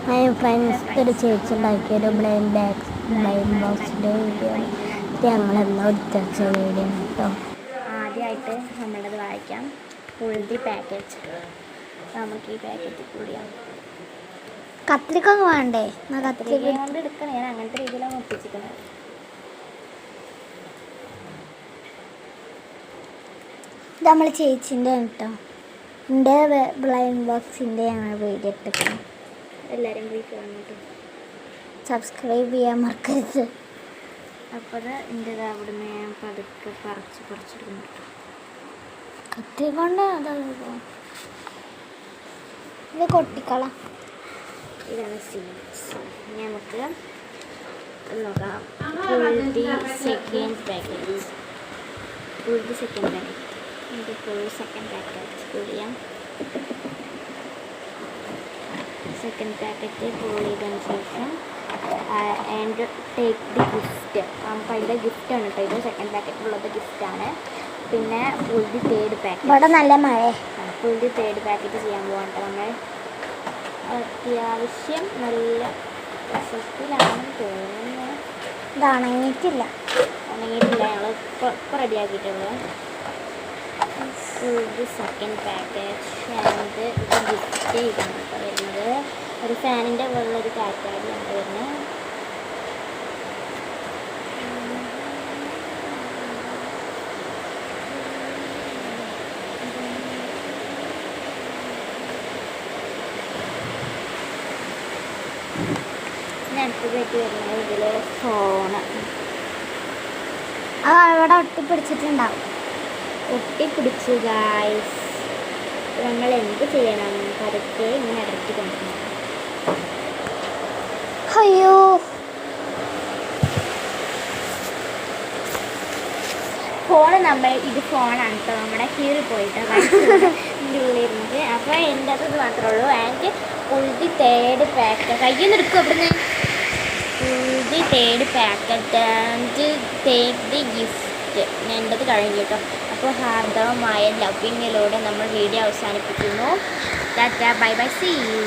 Friends ഒരു ചേച്ചി ഉണ്ടാക്കിയൊരു blind ബോക്സിൻ്റെ വീഡിയോ ആണ്. ഇത് ഞങ്ങളെല്ലാം എടുത്തുവെച്ച വീഡിയോ ആണ് കേട്ടോ. ആദ്യമായിട്ട് നമ്മളത് വായിക്കാം. ഫുൾദി പാക്കേജ്. നമുക്ക് ഈ പാക്കറ്റ് കൂടിയാണ്. കത്രിക വേണ്ടേ? കത്രിക കൊണ്ട് എടുക്കണം. ഞാൻ അങ്ങനത്തെ രീതിയിലാണ് ഒപ്പിച്ചിരിക്കുന്നത്. ഇത് നമ്മൾ ചേച്ചിൻ്റെ കേട്ടോ. എൻ്റെ ബ്ലൈൻഡ് ബോക്സിൻ്റെ ഞങ്ങൾ വീഡിയോ എടുക്കണം. എല്ലാവരും പോയി കാണുന്നുണ്ട്. സബ്സ്ക്രൈബ് ചെയ്യാൻ മറക്കരുത്. അപ്പോൾ എൻ്റെ അവിടുന്ന് ഞാൻ പതുക്കെ പറിച്ചെടുക്കുന്നു. കത്തി കൊണ്ട് ഇത് കൊട്ടിക്കള. ഇതാണ് സീഡ്സ്. നമുക്ക് നോക്കാം. Pull the second packet. നമുക്ക് സെക്കൻഡ് പാക്കറ്റ് കൂടിയാം. സെക്കൻഡ് പാക്കറ്റ് ഫുൾ ചെയ്തതിന് ശേഷം ആൻഡ് ടേക്ക് ദി ഗിഫ്റ്റ്. നമുക്ക് അതിൻ്റെ ഗിഫ്റ്റാണ് കേട്ടോ. ഇത് സെക്കൻഡ് പാക്കറ്റിലുള്ളത് ഗിഫ്റ്റാണ്. പിന്നെ ഫുൾദി തേർഡ് പാക്കറ്റ്. ഇവിടെ നല്ല മഴ. ഫുൾദി തേർഡ് പാക്കറ്റ് ചെയ്യാൻ പോകാം കേട്ടോ. നമ്മൾ അത്യാവശ്യം നല്ല രസത്തിലാണെന്ന് തോന്നുന്നത്. ഇത് ഉണങ്ങിയിട്ടില്ല. ഞങ്ങൾ ഇപ്പോൾ റെഡിയാക്കിയിട്ടുള്ളത്. ഫുൾദി സെക്കൻഡ് പാക്കേജ് ആൻഡ് ഇത് ഗിഫ്റ്റ് ചെയ്താണ് കേട്ടോ വരുന്നത്. ഒരു ഫാനിൻ്റെ പോലുള്ളൊരു കാറ്റാടിയാണ് വരുന്നത്. അടുത്തതായിട്ട് വരുന്നത് ഇതിൽ ഫോണ്. അവിടെ ഒട്ടിപ്പിടിച്ചിട്ടുണ്ടാവും. ഒട്ടിപ്പിടിച്ചു ഗായ്സ്. നമ്മൾ എന്ത് ചെയ്യണം? പതുക്കെ ഇങ്ങനെ അടക്കി കൊണ്ടുവരണം. അയ്യോ, ഫോണ് ഇത് ഫോണാണ് കേട്ടോ. നമ്മുടെ കീറി പോയിട്ട് ഇതിൻ്റെ ഉള്ളിലിരുന്നത്. അപ്പോൾ എൻ്റെ അത് മാത്രമേ ഉള്ളൂ. ആൻഡ് ഫുൾദി തേർഡ് പാക്കറ്റ് കയ്യിൽ നിന്ന് എടുക്കും. അവിടുന്ന് pull the third packet and take the gift. എൻ്റെത് കഴിഞ്ഞു കേട്ടോ. അപ്പോൾ ഹാർദവമായ ലവിങ്ങിലൂടെ നമ്മൾ വീഡിയോ അവസാനിപ്പിക്കുന്നു. Tata, bye bye, see U.